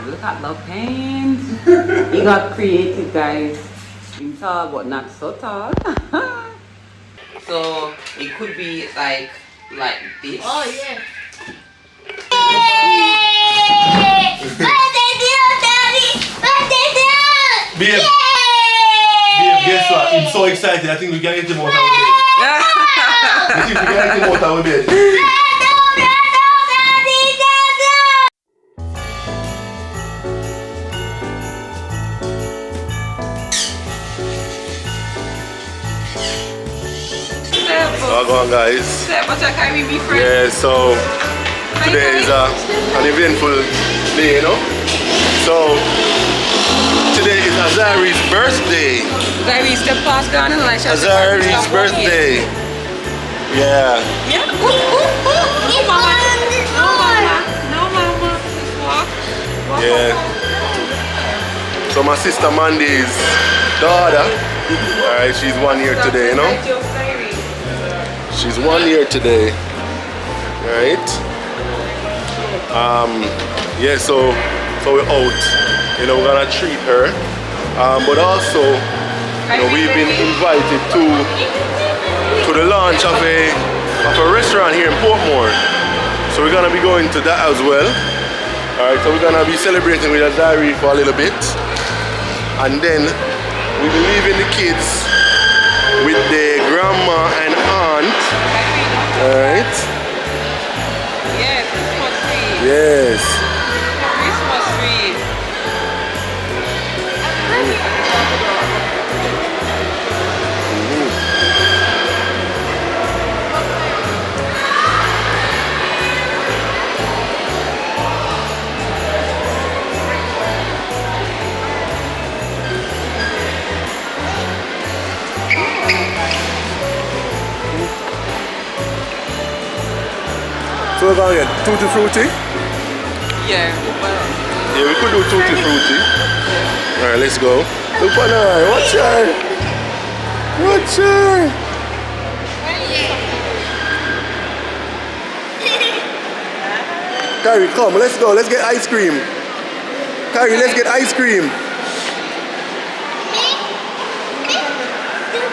Look at the paint. He got creative, guys. He's tall, but not so tall. So it could be like this. Oh yeah. Babe, guess what? I'm so excited. I think we can get him out of bed. I think we can get him out of bed. Go on, guys. Yeah, so today is an eventful day, you know. So today is Azari's birthday. Azari's the past gone and like Azari's birthday. Yeah. Yeah. No, mama. No, mama. Walk. Yeah. So my sister Mandy's daughter. Alright, she's 1 year today, you know. She's 1 year today. Right? Yeah, so we're out. You know, we're gonna treat her. But also, you know, we've been invited to the launch of a restaurant here in Portmore. So we're gonna be going to that as well. Alright, so we're gonna be celebrating with Azari for a little bit. And then we'll be leaving the kids with their grandma and aunt. Alright? Yes, Christmas tree. Yes. Christmas tree. So we're gonna get tutti frutti? Yeah. Yeah, we could do tutti frutti. Alright, let's go. Look on her, watch her! Watch her! Kyrie, come, let's go, let's get ice cream. Kyrie, let's get ice cream.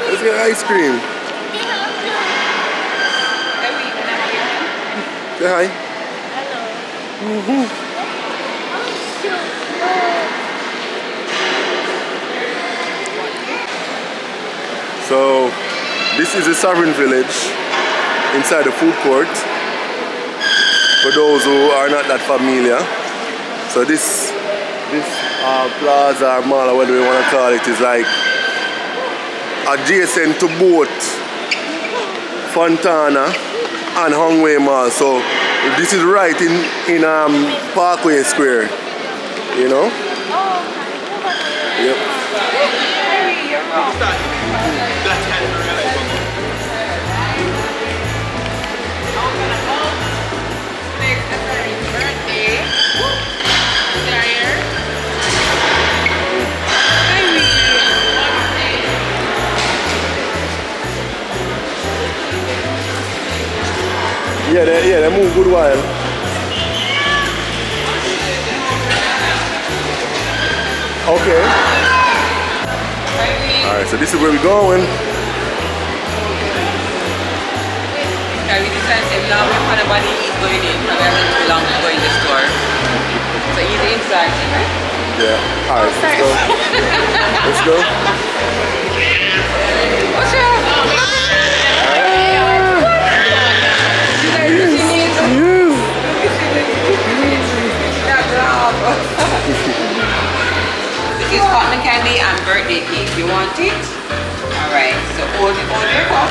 Let's get ice cream. Say hi. Hello. So, this is the Sovereign Village inside the food court. For those who are not that familiar. So this plaza or mall or whatever you want to call it is like adjacent to both Fontana and Hongway Mall. So this is right in Parkway Square. You know? Yep. Yeah, they move good while. Okay. Alright, so this is where we're going. We decided to now we have nobody is going in, so we have to belong to go in the store. So he's inside, right? Yeah. Alright, let's go. Let's go. What's up? This is cotton candy and birthday cake. You want it? Alright, so hold your cup.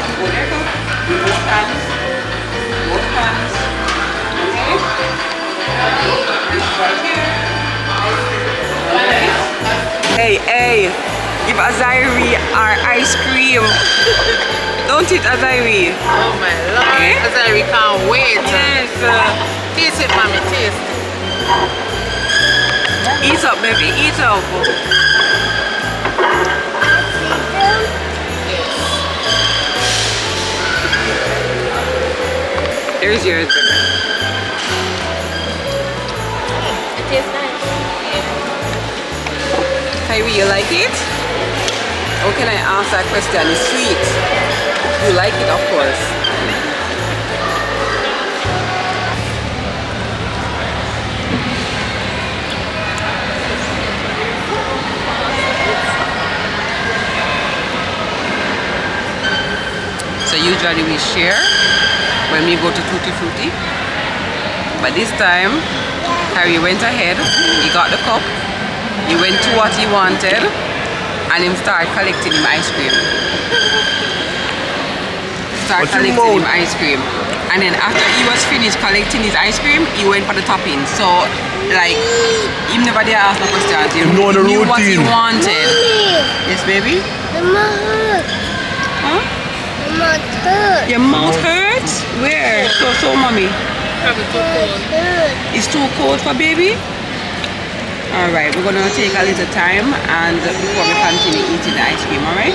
Both hands. Okay? This right here. Hey, give Azari our ice cream. Don't it, Azari? Oh my lord. Okay? Azari can't wait. Yes. Taste it, mommy, taste. Eat up, baby, eat up. There's yours. It tastes nice. Kyrie, you like it? How can I ask that question? It's sweet. You like it, of course. So usually we share when we go to Tutti Frutti. But this time, Harry went ahead, he got the cup, he went to what he wanted, and him started collecting him ice cream. And then after he was finished collecting his ice cream, he went for the topping. So, like, he never did ask no questions. He knew what he wanted. Mommy. Yes, baby? The mouth. Huh? The mouth hurts. Your mouth hurts? Where? So, mommy. Probably too cold. It's too cold for baby? Alright, we're gonna take a little time and before we continue eating the ice cream, alright?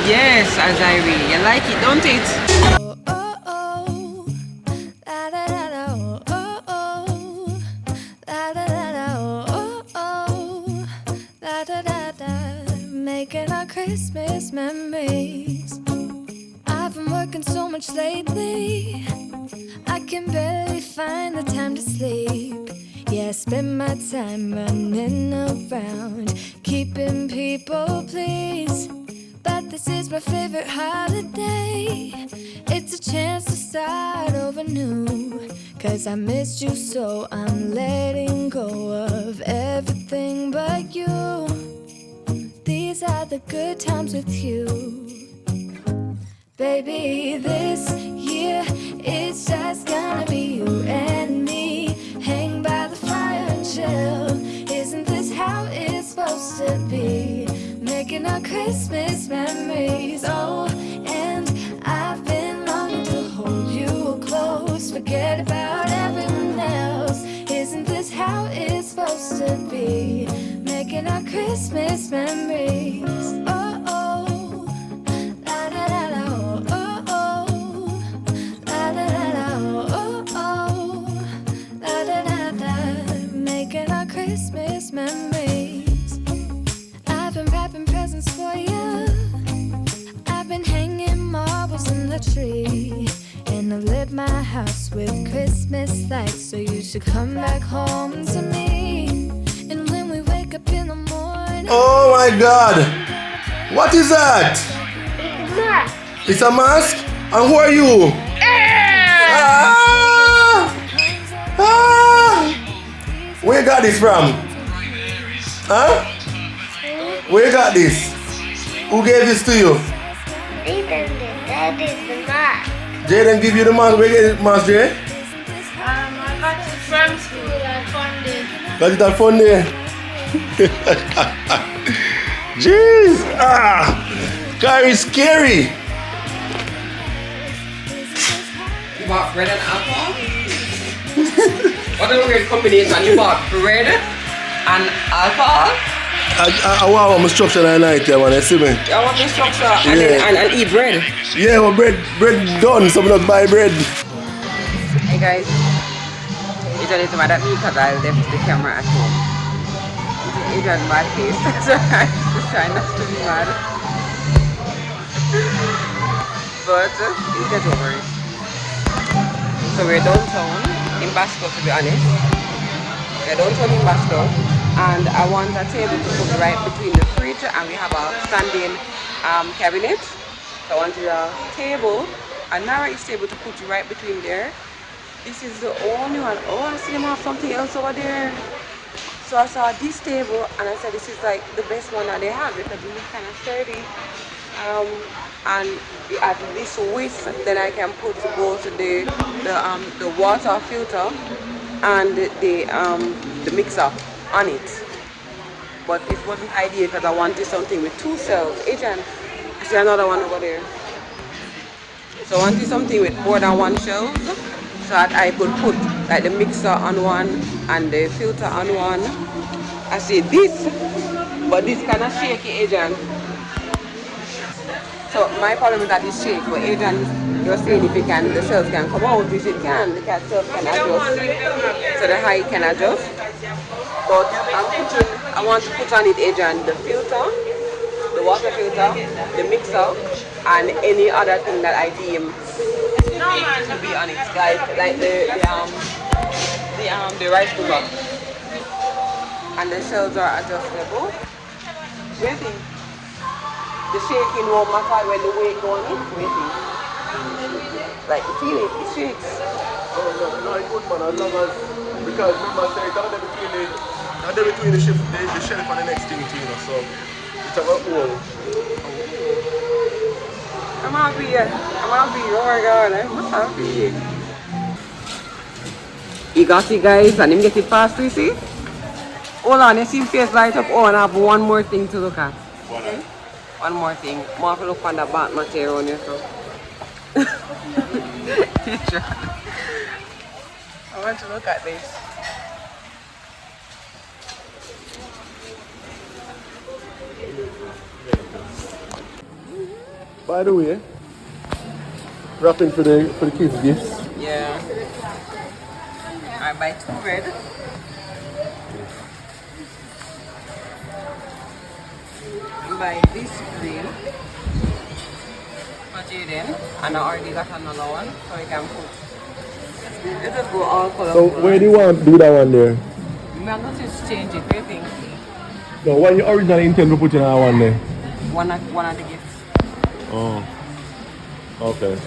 Yes, Azari, you like it, don't it? Making our Christmas memories. I've been working so much lately, I can barely find the time to sleep. Yeah, I spend my time running around, keeping people pleased. But this is my favorite holiday. It's a chance to start over new. Cause I missed you, so I'm letting go of everything but you. These are the good times with you. Baby, this year it's just gonna be you and me. Hang by the fire and chill. Isn't this how it's supposed to be? Making our Christmas memories. Oh, and I've been longing to hold you close. Forget about everyone else. Isn't this how it's supposed to be? Making our Christmas memories. Oh, oh, la da da da, oh, oh, la da da da, oh, oh, la da da da. Making our Christmas memories. I've been wrapping presents for you. I've been hanging marbles in the tree. And I've lit my house with Christmas lights. So you should come back home to me. And when we wake up in the morning. Oh my God! What is that? It's a mask. It's a mask? And who are you? Ah! Ah! Where you got this from? Huh? Where you got this? Who gave this to you? Ethan did. That is the mask. Jaden give you the mask. Where you get the mask, Jay? I got it from school. I found it. Got it at fun there. Jeez! Ah! Kyrie scary! You bought bread and alcohol? What a weird combination. You bought bread and alcohol? I want my structure that night, yeah, man. You see me? I want the structure and, Yeah. then, and eat bread. Yeah, well, bread done, so I'm not buy bread. Hey guys, Adrian is mad at me because I left the camera at home. Adrian's mad face, so I'm just trying not to be mad. But he'll get over it. So we're downtown in Basco, to be honest. We're downtown in Basco, and I want a table to put right between the fridge, and we have a standing cabinet. So I wanted a table, a narrow table to put right between there. This is the only one. Oh, I see them have something else over there. So I saw this table and I said this is like the best one that they have because it looks kind of sturdy. And at this width, then I can put both the water filter and the mixer on it. But it wasn't ideal because I wanted something with two shelves. Adrian, I see another one over there. So I wanted something with more than one shelf, so that I could put like the mixer on one and the filter on one. I see this, but this kind of shaky, Adrian. So my problem is that it's shaky, but Adrian, you're saying if it can, the shelves can come out, which it can, the shelves can adjust, so the height can adjust. But I'm putting I want to put on it Adrian, the filter, the water filter, the mixer, and any other thing that I deem to be on it, like the rice cooker. And the shelves are adjustable. What do you think? The shaking won't matter when the weight go on it. What do you think? Like you feel it, it shakes. No, it's good man, as long as, because remember I said it's between the shelf and the next thing, you know, so it's about all. I'm happy, oh my god, I'm happy. He got it guys, and him get it fast, you see? Hold on, you see his face light up, oh, and I have one more thing to look at. Okay? One more thing, more have to look on the back material on yourself. I want to look at this. By the way, wrapping for the kids' gifts. Yeah. I buy 2 bread. I buy this green for Jaden, and I already got another one, so we can put. It just go all colorful. So where do you want to do that one there? I'm going to just change it. What do you think? No, what you originally intend to put in that one there? One of the gifts. Oh, okay.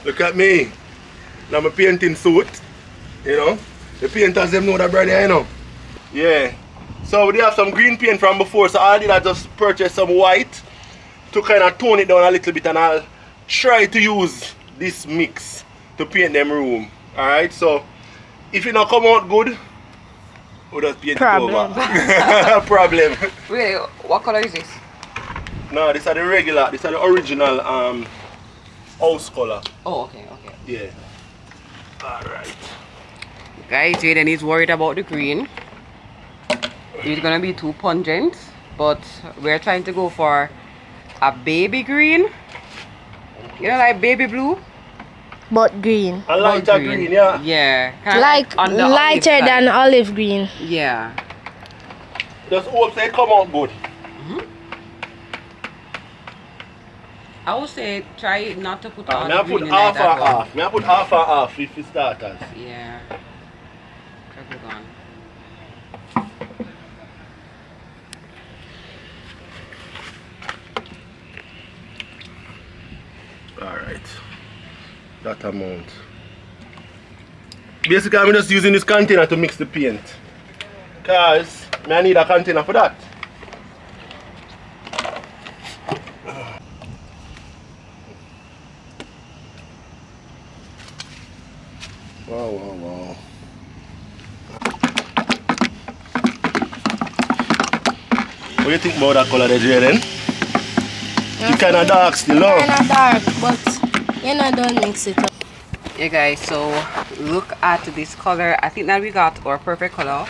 Look at me. Now I'm a painting suit, you know. The painters them know that brother, you know. Yeah. So we have some green paint from before, so all I did I just purchase some white to kind of tone it down a little bit, and I'll try to use this mix to paint them room. Alright, so if it not come out good, we'll just paint it over. Problem. Wait, what color is this? No, these are the regular, these are the original house color. Oh, okay. Yeah. Alright. Guys, Jaden is worried about the green. It's gonna be too pungent, but we're trying to go for a baby green. You know, like baby blue? But green. A lighter green, yeah. Yeah. Like on the lighter olive than side. olive green. Yeah. Just hope they come out good. I would say try not to put all May the I put green in half like that and half. May I put half and half if it starters. Yeah. Try to go on. Alright. That amount. Basically I'm just using this container to mix the paint. Because I need a container for that. Wow. What do you think about that color there, Jaden? It's kind of dark still, no? Kind of dark, but you know, don't mix it up. Yeah guys, so look at this color. I think that we got our perfect color.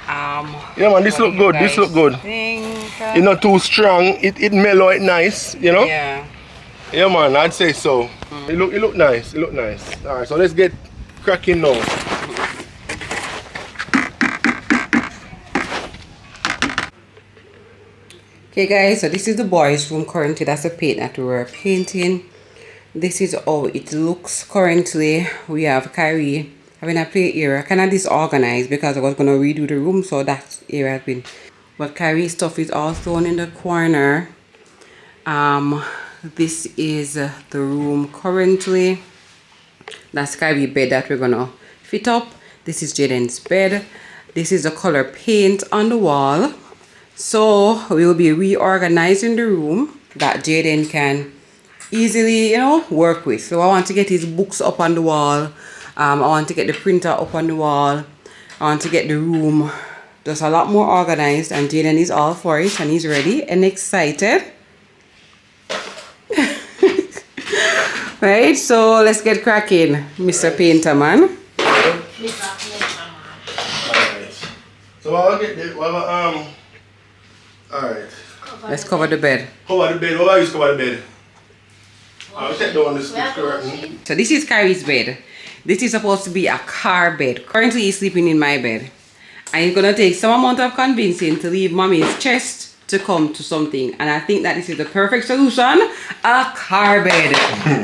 Yeah man, this look good, this look good. It's not too strong, it mellow it nice, you know? Yeah. Yeah man, I'd say so. It look nice, Alright, so let's get cracking now. Okay guys, so this is the boys' room currently. That's the paint that we were painting. This is how it looks currently. We have Kyrie having a play area, kind of disorganized because I was going to redo the room, so that area has been. But Kyrie's stuff is all thrown in the corner. This is the room currently. That's Kyrie's bed that we're going to fit up. This is Jaden's bed. This is the color paint on the wall. So we will be reorganizing the room that Jaden can easily, you know, work with. So I want to get his books up on the wall. I want to get the printer up on the wall. I want to get the room just a lot more organized, and Jaden is all for it and he's ready and excited. Right, so let's get cracking, Mr. Painter Man. Alright. So I'll get the alright. Let's cover the bed. Cover the bed. What I use to cover the bed? I'll take down this curtain. So this is Kyrie's bed. This is supposed to be a car bed. Currently he's sleeping in my bed. And it's gonna take some amount of convincing to leave mommy's chest to come to something. And I think that this is the perfect solution. A car bed.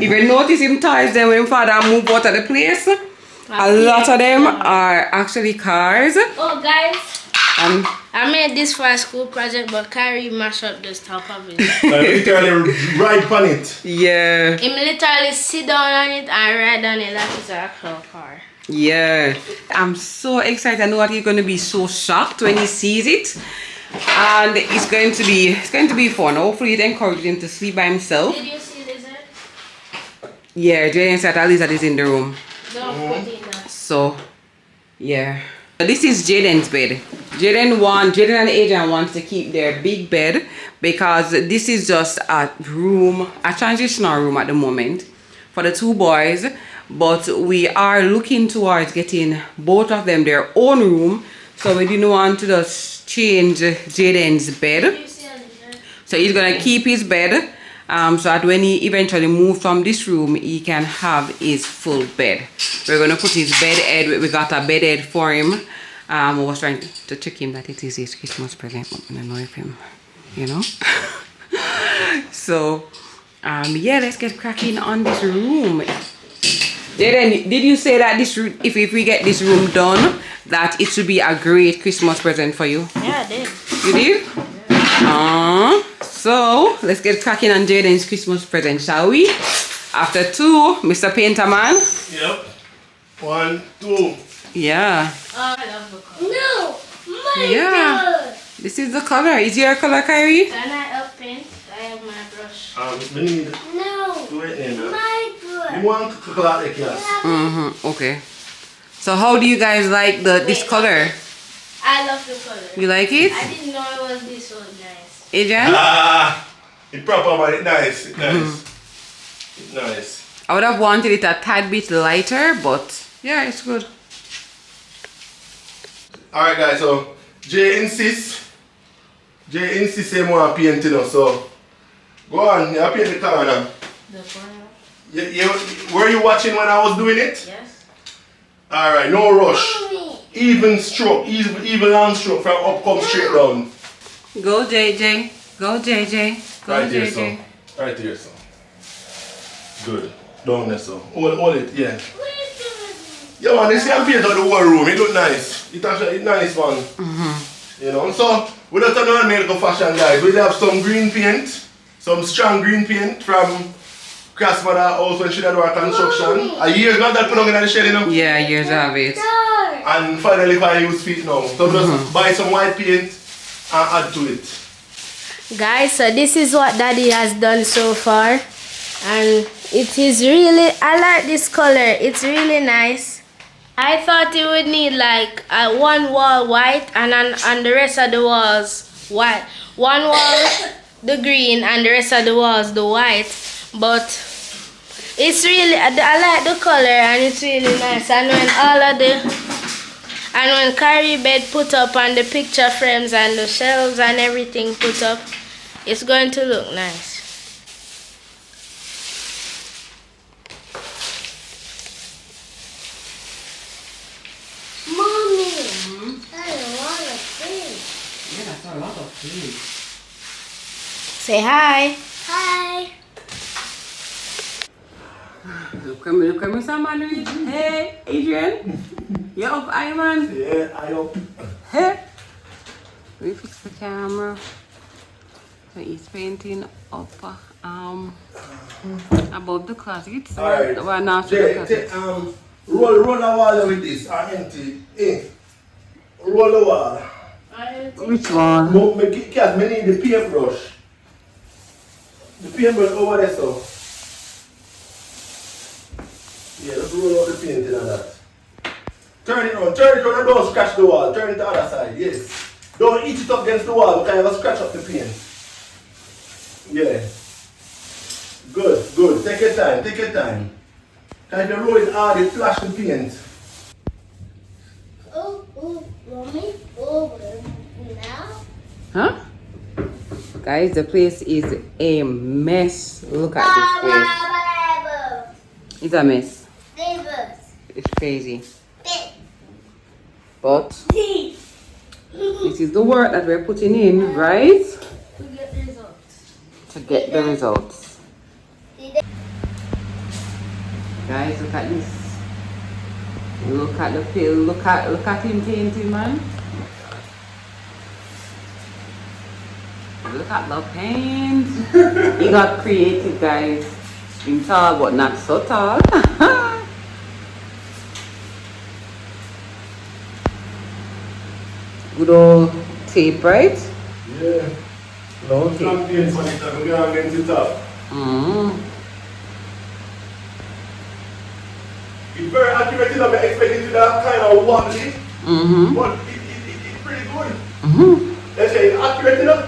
If you notice him toys then when father moved out of the place, a lot of them are actually cars. Oh guys, I made this for a school project, but Carrie mashed up the top of it. Literally ride on it. Yeah. Him literally sit down on it and ride on it like it's an actual car. Yeah. I'm so excited. I know that he's gonna be so shocked when he sees it. And it's going to be fun. Hopefully it encourages him to sleep by himself. Did you see Lizard? Yeah, Jaden said that Lizard is in the room. Don't put it in that. So yeah. This is Jaden's bed. Jaden and Adrian wants to keep their big bed because this is just a room, a transitional room at the moment for the two boys. But we are looking towards getting both of them their own room. So we didn't want to just change Jaden's bed. So he's gonna keep his bed. So that when he eventually moves from this room, he can have his full bed. We're gonna put his bed head. We got a bed head for him. I was trying to trick him that it is his Christmas present. I'm gonna annoy him, you know. So yeah, let's get cracking on this room. Jaden, did you say that this if we get this room done, that it should be a great Christmas present for you? Yeah, I did. You did? So let's get cracking on Jaden's Christmas present, shall we? After two, Mr. Painterman. Yep. 1, 2. Yeah. Oh, I love the color. No, my Yeah. God. This is the color. Is your color, Kyrie? Can I help paint? I have my brush. We need No, to wait in now. my God. You want to go out the class? Okay. So how do you guys like this color? I love the color. You like it? I didn't know it was this so nice. Adrian? It's proper, but it's nice. It's nice. It's nice. I would have wanted it a tad bit lighter, but yeah, it's good. Alright guys, so Jay insists him want to paint, you know, so go on, you paint the corner. The corner? Were you watching when I was doing it? Yes. Alright, no rush. Mommy. Even stroke, even long stroke from up come straight down. Go JJ. Go JJ. Go Right here, JJ. so. Right here, so. Good. Down there, so. Hold it, yeah. Yeah man, this can paint out the whole room, it look nice. It's actually nice one. You know, so we don't turn on make a fashion guys. We have some green paint, some strong green paint from Grandmother house when she did our construction. A year ago that put on in the shed, you know. Yeah, years of it. And finally I use feet now. So just buy some white paint and add to it. Guys, so this is what Daddy has done so far. And it is really, I like this color. It's really nice. I thought it would need like one wall white and on the rest of the walls white. One wall the green and the rest of the walls the white. But it's really, I like the color and it's really nice. And when Carrie bed put up and the picture frames and the shelves and everything put up, it's going to look nice. Mommy, I don't want to sing. Yeah, that's a lot of food. Say hi. Hi. Look at me, somebody. Hey, Adrian. You up, Iman? Yeah, I hope. Hey. We fix the camera. So he's painting up above the closets. Alright. Well, not the closet. Roll the wall with this, empty. Roll the wall. Which one? Me need the paintbrush. The paintbrush over there, so. Yeah, let's roll out the painting on that. Turn it on, and don't scratch the wall. Turn it to the other side, yes. Don't hit it up against the wall because you'll scratch up the paint. Yeah. Good. Take your time. Because if you roll it hard, it flash the paint. Mommy, over now. Huh? Guys, the place is a mess. Look at this place. It's a mess. It's crazy. But This is the work that we're putting in, right? To get the results. Guys, look at this. Look at the pill. Look at him painting, man. Look at the paint. He got creative, guys. He's tall, but not so tall. Good old tape, right? Yeah. No tape. We're going to get it up. It's very accurate, you know, I expect it to be that kind of wobbly, but it's pretty good. Let's say it's accurate, you know?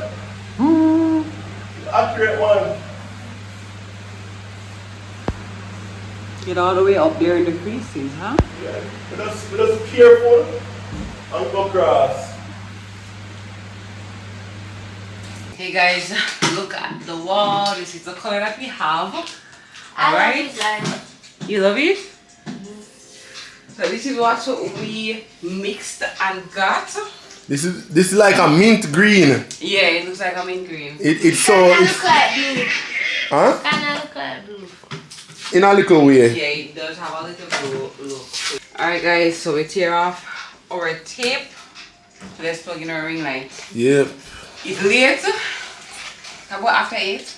It's accurate one. Get all the way up there in the creases, huh? Yeah. We're just careful and go across. Hey guys, look at the wall. This is the color that we have. Alright? You love it? So this is what we mixed and got. This is like a mint green. Yeah, it looks like a mint green. It's so. Look like blue. Huh? Kinda look like blue. In a little way. Yeah, it does have a little blue look. Alright guys, so we tear off our tape. So let's plug in our ring light. Yep. It's late. About after 8.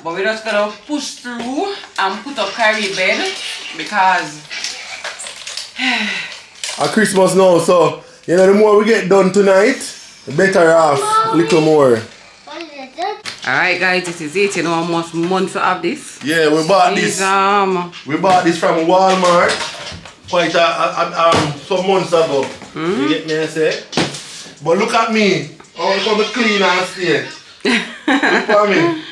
But we're just gonna push through and put up Kyrie bed because a Christmas now, so you know the more we get done tonight, the better off. A little more. alright guys, this is it. You know how much months to have this? Yeah, we bought this. We bought this from Walmart quite some months ago. You get me, I say? But look at me. I want to clean and stay. Look at me.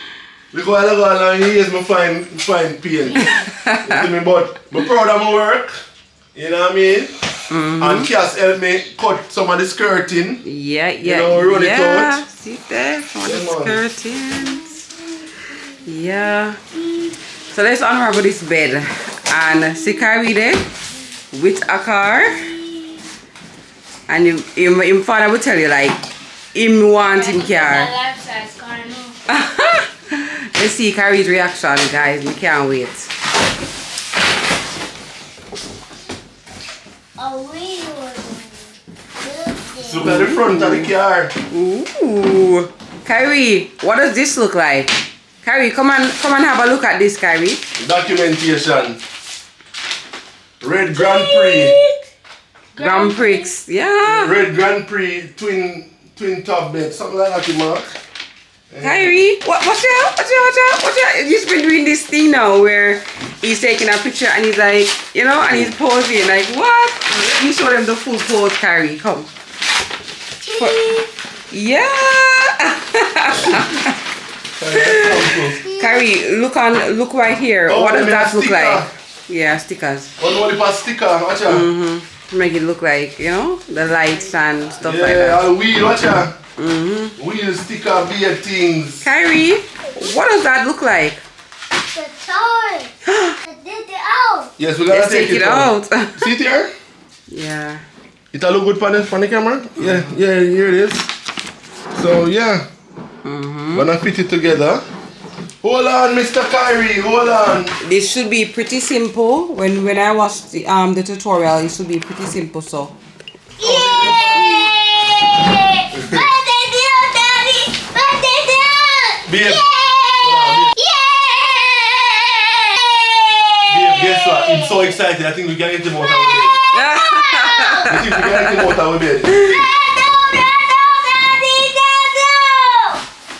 Look how I go along years I find pain. You see me? But I'm proud of my work. You know what I mean? And Cass helped me cut some of the skirting. Yeah. You know, run it out. See there? Some of the skirtings. Yeah. So let's unravel this bed. And see Kyrie there with a car. And him father will tell you like, him wanting car. Life-size car, no. Let's see Kyrie's reaction, guys. We can't wait. Look at the front of the car. Ooh. Kyrie, what does this look like? Kyrie, come and have a look at this, Kyrie. Documentation. Red Grand Prix. Grand Prix, yeah. Red Grand Prix twin top bed, something like that, Mark. Kyrie, watch out. He's been doing this thing now where he's taking a picture and he's like, you know, and he's posing like, what? You show them the full pose, Kyrie, come. Yeah. Kyrie, look right here. Oh, what does that look sticker. like? Yeah, stickers. What if a sticker, watch out. Make it look like, you know, the lights and stuff like Yeah, that. all the wheel, watch out. Wheel, sticker, beer things. Kyrie, what does that look like? The toy. Take it out. Yes, we gotta Let's take it out. See it here? Yeah. It look good for the camera? Yeah, here it is. So yeah, gonna fit it together. Hold on, Mr. Kyrie, hold on. This should be pretty simple. When I watched the tutorial, it should be pretty simple. So. Yay! Birthday deal, Daddy! Birthday deal! Babe, Yay! guess what? I'm so excited. I think we can get him out of bed. I think we can get him out of bed.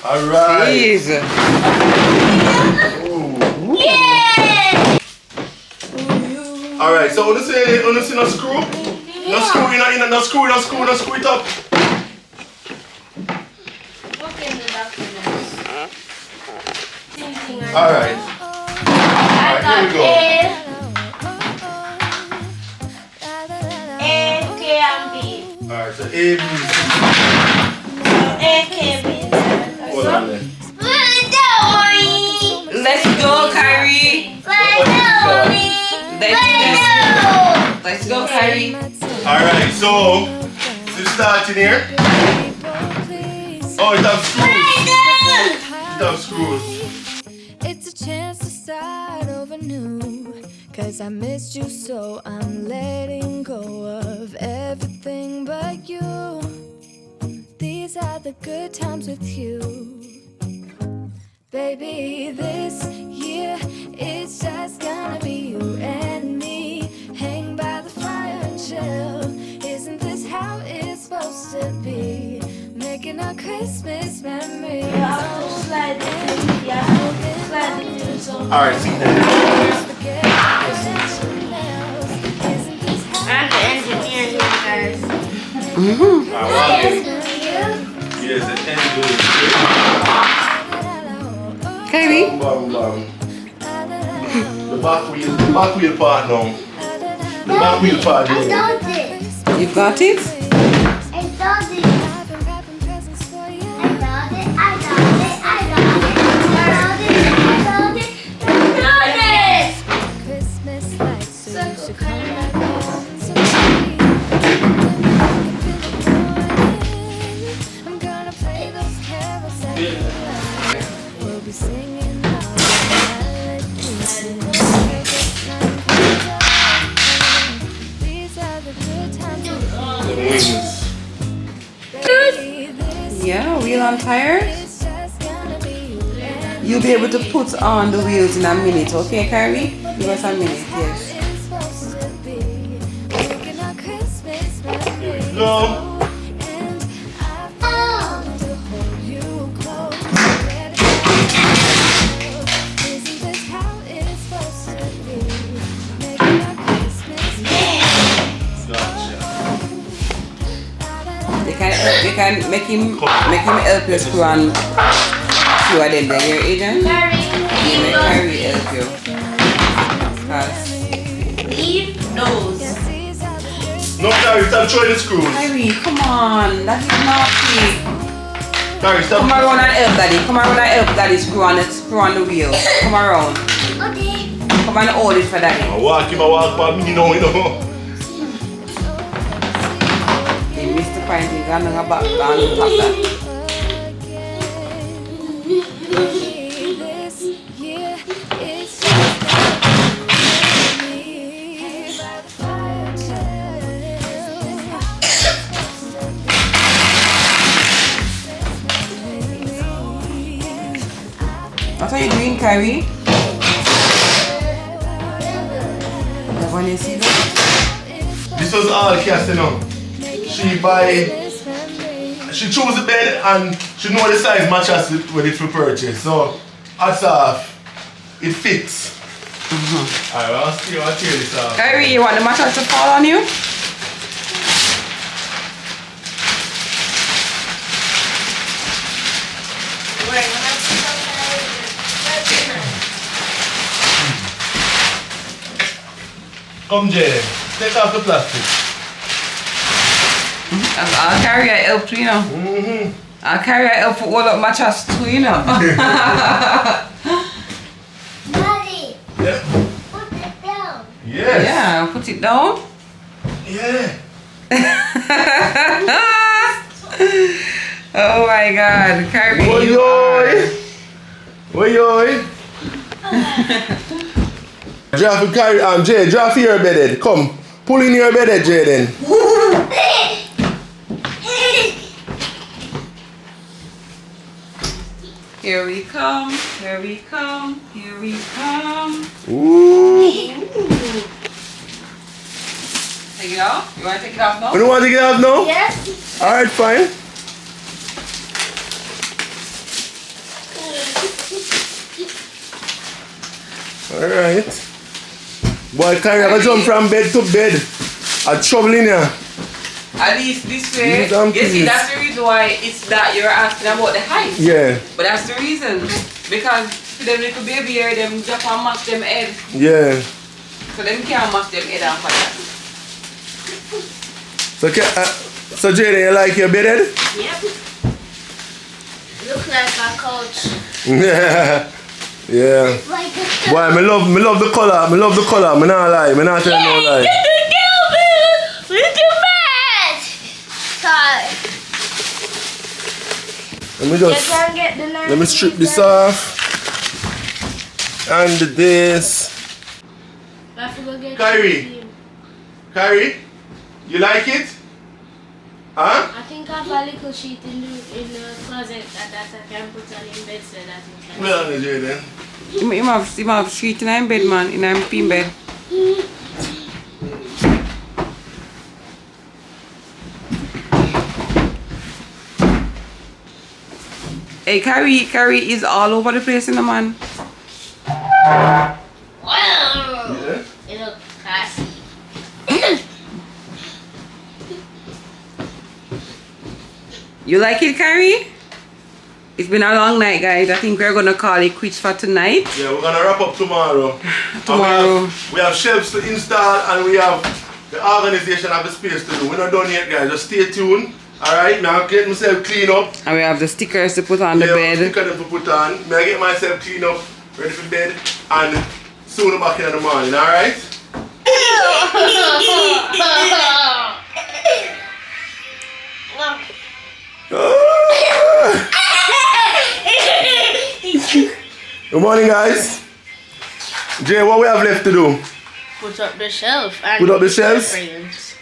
Alright. Please. Alright, so on the see no screw? No screw it up. Alright. Alright, here we go. A, K, and B. Alright, so A, B, C. A, K, B. Hold on there. Let's go, Kyrie. Let's go, Kyrie. Alright, so to start in here. Oh, it has screws. It's a chance to start over new. Cause I missed you, so I'm letting go of everything but you. These are the good times with you. Baby, this year it's just gonna be you and me. Hang by the fire and chill. Isn't this how it's supposed to be? Making our Christmas memories. Alright, see I'm the engineer here, guys. Yes, the engine. Kyrie? The back wheel part now. The back wheel part. I Yeah. got it. You got it? I got it. The wings. Yeah, wheel on tire. You'll be able to put on the wheels in a minute, okay, Kyrie? Give us a minute, yes. Here we go. You can make him help you screw on few of them there, your agent. Make Kyrie help you. Leave those. No, Carrie, stop throwing the screws. Kyrie, come on, that is naughty. Carrie, stop. Come around and help daddy. Come around and help daddy screw on the wheel. Come around. Okay. Come and hold it for daddy. I walk by me, you know. He missed the point, he's on the back and top that. What are you doing, Kyrie? When you see that? This was all cast, you know. She chose the bed and she know the size matches with it for purchase. So, that's off. It fits. Alright, I'll tear this off. Kyrie, you want the mattress to fall on you? Come, Jay. Take off the plastic. I'll carry a help too, you know. I'll carry a help for all up mattress too, you know. Daddy, Yeah. put it down. Yes. Yeah, put it down. Yeah. Oh my God, Kyrie. Oi, you are- oi. Oi. Draft carry Jay, draft your bedded. Come. Pull in your bedded, Jay then. Here we come, here we come, here we come. Ooh. Take it off? You want to take it off now? You don't want to get out now? Yes. Alright, fine. Alright. Boy, carry I jump from bed to bed. I'm troubling you. At least this way, These damn you see, keys. that's the reason why it's that you're asking about the height. Yeah, But that's the reason. Because for them little baby here, them jump and match them head. yeah. So them can't match them head and that. So Jaden, you like your bedded? Yep. Look like a couch. Yeah. Yeah. Like a Boy, me love the color. Me not lie. Me not tell you no lie. With your bed. Let me You just can get the knife. let me strip this off. And this. I have to go get Kyrie. you. Kyrie, you like it? Huh? I think I have a little sheet in the closet that I can put on in bed so that you can. Well, Jaden. You have sheet in my bed, man. In my pin bed. Hey, Carrie is all over the place in the man. Wow! Yeah. It looks classy. You like it, Carrie? It's been a long night, guys. I think we're gonna call it quits for tonight. Yeah, we're gonna wrap up tomorrow. Tomorrow. And we have shelves to install and we have the organization of the space to do. We're not done yet, guys. Just stay tuned. Alright, now get myself clean up. And we have the stickers to put on the Yeah, bed. sticker them to put on. May I get myself clean up, ready for bed, and soon I'm back in the morning, alright? Good morning, guys. Jay, what we have left to do? Put up the shelf. And Put up the shelves? frames.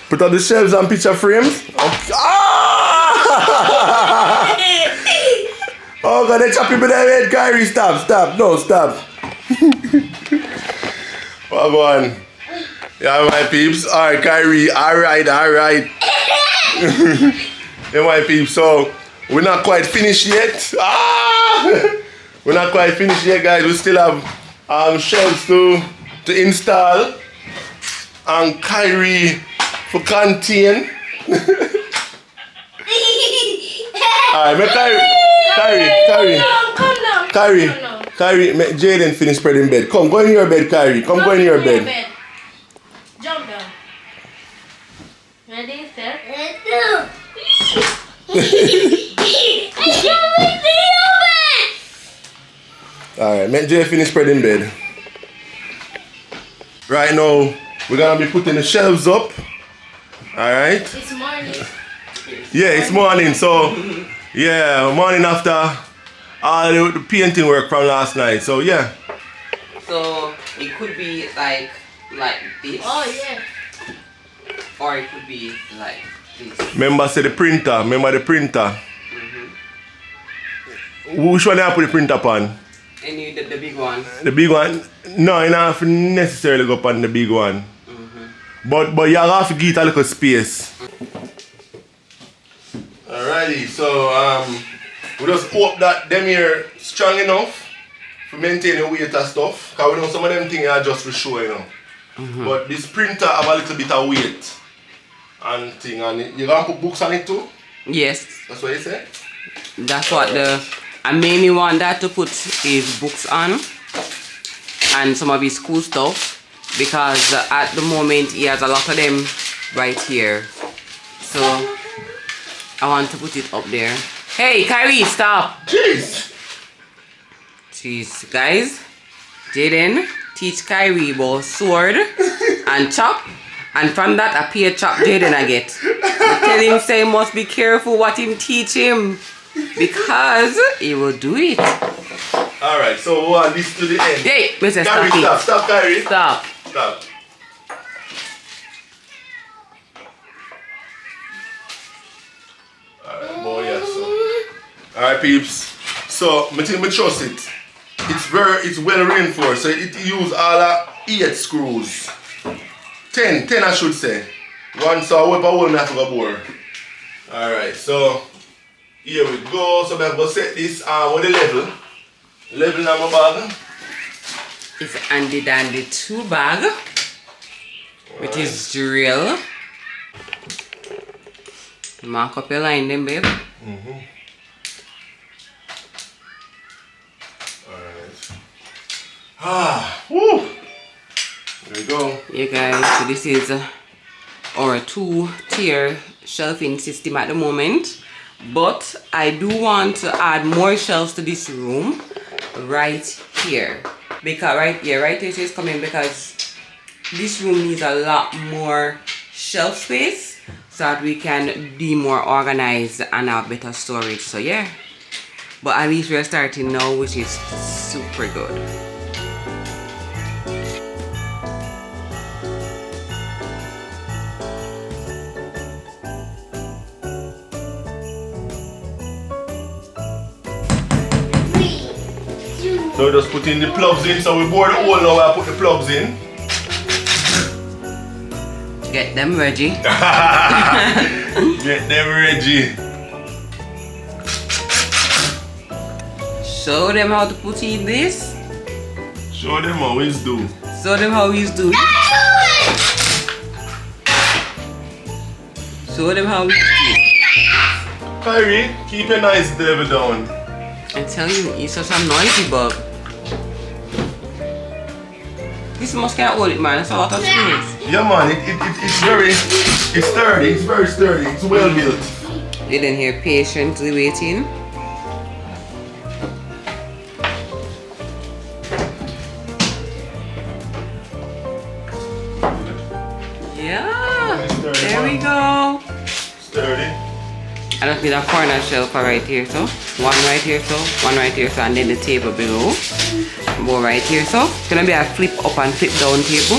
Put up the shelves and picture frames. Okay. Ah! Oh God, they chop you with their head, Kyrie. Stop, no, stop. Well, go on. Yeah, my peeps. Alright, Kyrie. Alright. Yeah, my peeps. So, we're not quite finished yet. Ah! We're not quite finished yet, guys. We still have shelves to install. And Kyrie for contain. Alright, make Kyrie, make Jaden finish spreading bed. Come, go in your bed, Kyrie. Come, go in your bed. Jump down. Ready, set? Alright, make Jay finish spreading bed. Right now, we're gonna be putting the shelves up. Alright? It's morning. Yeah, it's morning, so yeah, morning after all the painting work from last night. So yeah. So it could be like this. Oh yeah. Or it could be like this. Remember say the printer. Remember the printer. Which one I put the printer upon? Any the big one. The big one? No, you don't have to necessarily go upon the big one. But you have to give it a little space. Alrighty, so we just hope that them here strong enough to maintain the weight and stuff. Because we know some of them things are just for show, you know. But this printer have a little bit of weight and thing, and you gonna put books on it too? Yes. That's what you say? That's what I mainly want that to put his books on and some of his school stuff, because at the moment he has a lot of them right here. So I want to put it up there. Hey, Kyrie, stop. Jeez. Jeez, guys. Jaden teach Kyrie about sword and chop. And from that, I pay chop Jaden I get. I tell him, say, must be careful what him teach him, because he will do it. Alright, so we want this to the end. Hey, Mr. Kyrie, Stop it. stop, Kyrie. Stop. Stop. Alright, boy, yeah, so. Alright, peeps. So, I think I trust it. It's well reinforced, so it use all 8 screws. 10 I should say. One, so I whip a hole and I have to go bore. Alright, so here we go. So I'm going to set this with the level. Level on my bag. It's handy dandy 2 bag, which is drill. Mark up your line then, babe. Alright. Woo! There we go. Yeah, guys, so this is our 2-tier shelving system at the moment. But I do want to add more shelves to this room right here. Because right here is coming, because this room needs a lot more shelf space. so that we can be more organized and have better storage. So yeah, but at least we're starting now, which is super good. So we just put in the plugs in. So we bore the hole now. I put the plugs in. Get them ready. Get them ready. Show them how to put in this. Show them how it's do. Show them how we do it. Show them how we do it. Kyrie, keep your nice devil down. I tell you, he's such a noisy bug. This must can't hold it, man. It's a lot of space. Yeah, man. It's very, it's sturdy. It's very sturdy. It's well built. You didn't hear patiently waiting. Yeah. There we go. Sturdy. I just need a corner shelf right here, so one right here, so one right here, so and then the table below. More right here, so it's gonna be a flip up and flip down table.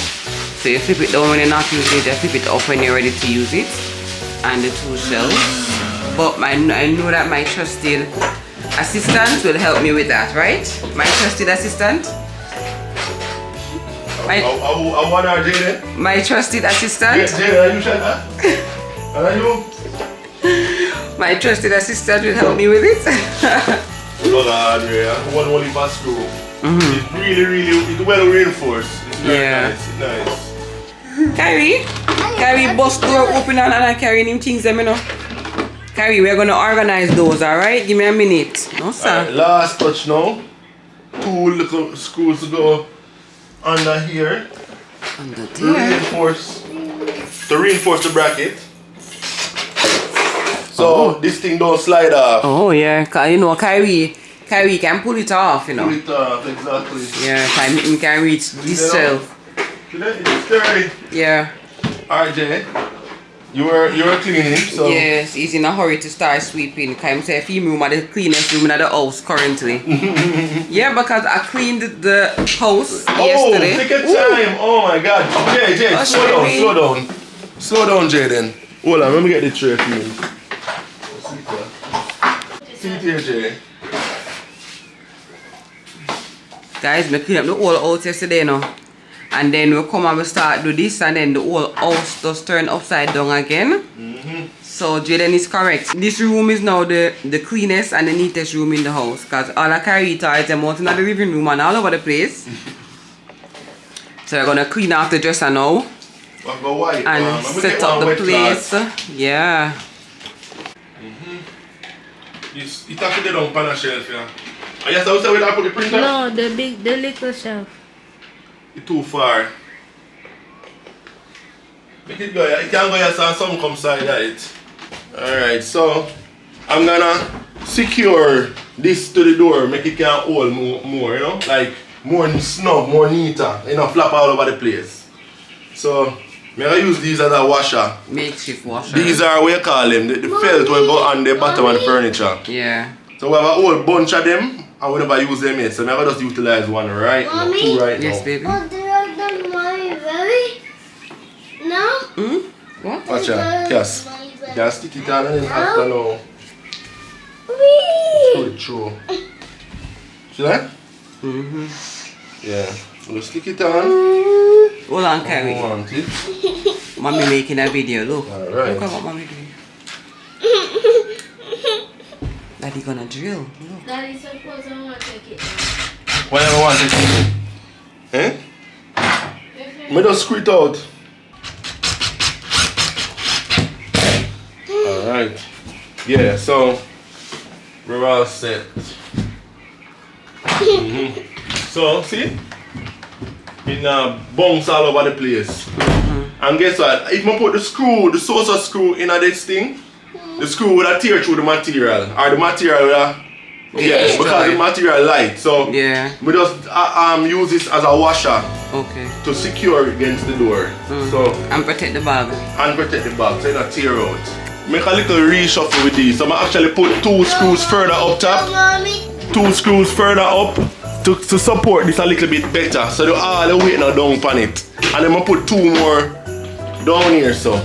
So you flip it down when you're not using it, just flip it up when you're ready to use it. And the two shelves. But I know that my trusted assistant will help me with that, right? My trusted assistant. I want our Jaden. My trusted assistant. Jaden, are you sure? Are you? My trusted assistant will help me with it. Hold on, Andrea. One only for screw. It's really, it's well reinforced. It's very nice. It's nice. Kyrie, bus door open and I'm carrying him things, you know. Kyrie, we're gonna organize those, alright? Give me a minute. No, sir. Right, last touch now. 2 little screws to go under here. Under To there. reinforce the bracket. So this thing don't slide off. Oh yeah, cause you know Kyrie can pull it off, you know. Pull it off, exactly. Yeah, he can reach this shelf. It's sturdy. Yeah. RJ, you were cleaning, so Yes, he's in a hurry to start sweeping. Cause say film room are the cleanest room in the house currently. Yeah, because I cleaned the house yesterday. Oh, take your time. Oh my God. Jay, Oh, slow down, Jaden. Hold on, let me get the tray for you. See it here, Jay. Guys, we clean up the whole house yesterday now. And then we come and we start do this and then the whole house just turn upside down again. So Jaden is correct. This room is now the cleanest and the neatest room in the house. Because all the carry toys are out in the living room and all over the place. So we're gonna clean out the dresser now. And set up the place. Yeah. You have to get on pan shelf, yeah. I just also where I put the printer? No, the little shelf. It's too far. Make it go, it can go here so some come side of it. Alright, so I'm gonna secure this to the door, make it can hold more, you know? Like more snug, more neater, you know, flap all over the place. So I'm gonna use these as a washer. Makeshift washer. These are what you call them, the felt will go on the bottom of the furniture. Yeah. So we have a whole bunch of them and we never use them yet. So I'm gonna just utilize one right now, two right Yes, now. baby. Oh, did I done my belly? No? What? Watch out, yes. Just stick it on and then after now. Wee! Pull it through. See that? Yeah. We'll stick it on. Hold on, Carrie. I want it. Mommy making a video, look. Alright. Look at what mommy doing. Daddy gonna drill. Look. Daddy suppose I want to take it. Whatever I want it. Eh? Me just screw it out. Alright. Yeah, so we're all set. So, see? It bounce all over the place. And guess what? If I put the saucer screw in this thing, the screw would tear through the material. Or the material would yes, because the material light. So Yeah. we just use this as a washer. Okay. to secure it against the door. So And protect the bag. and protect the bag so it not tear out. Make a little reshuffle with these. So I actually put 2 screws further up top, 2 screws further up to support this a little bit better. So the all the weight now down on it. And then I put 2 more down here so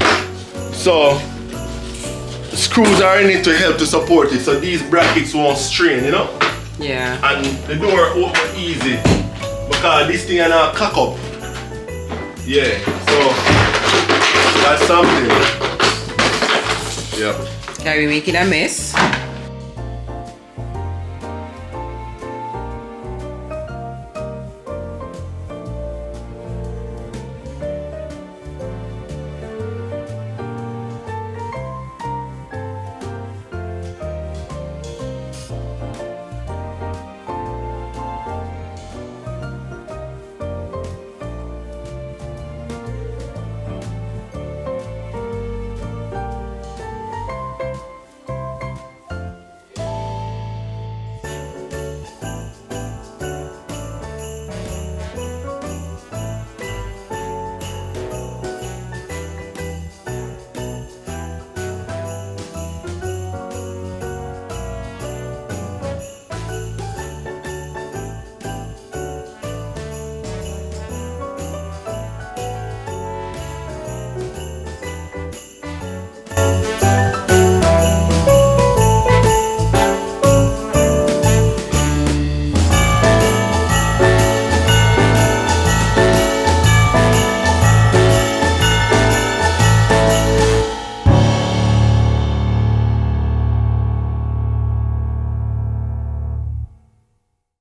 screws are in it to help to support it so these brackets won't strain, you know? Yeah. And the door open easy because this thing is not cock up. Yeah, so that's something. Yep. Can we make it a mess?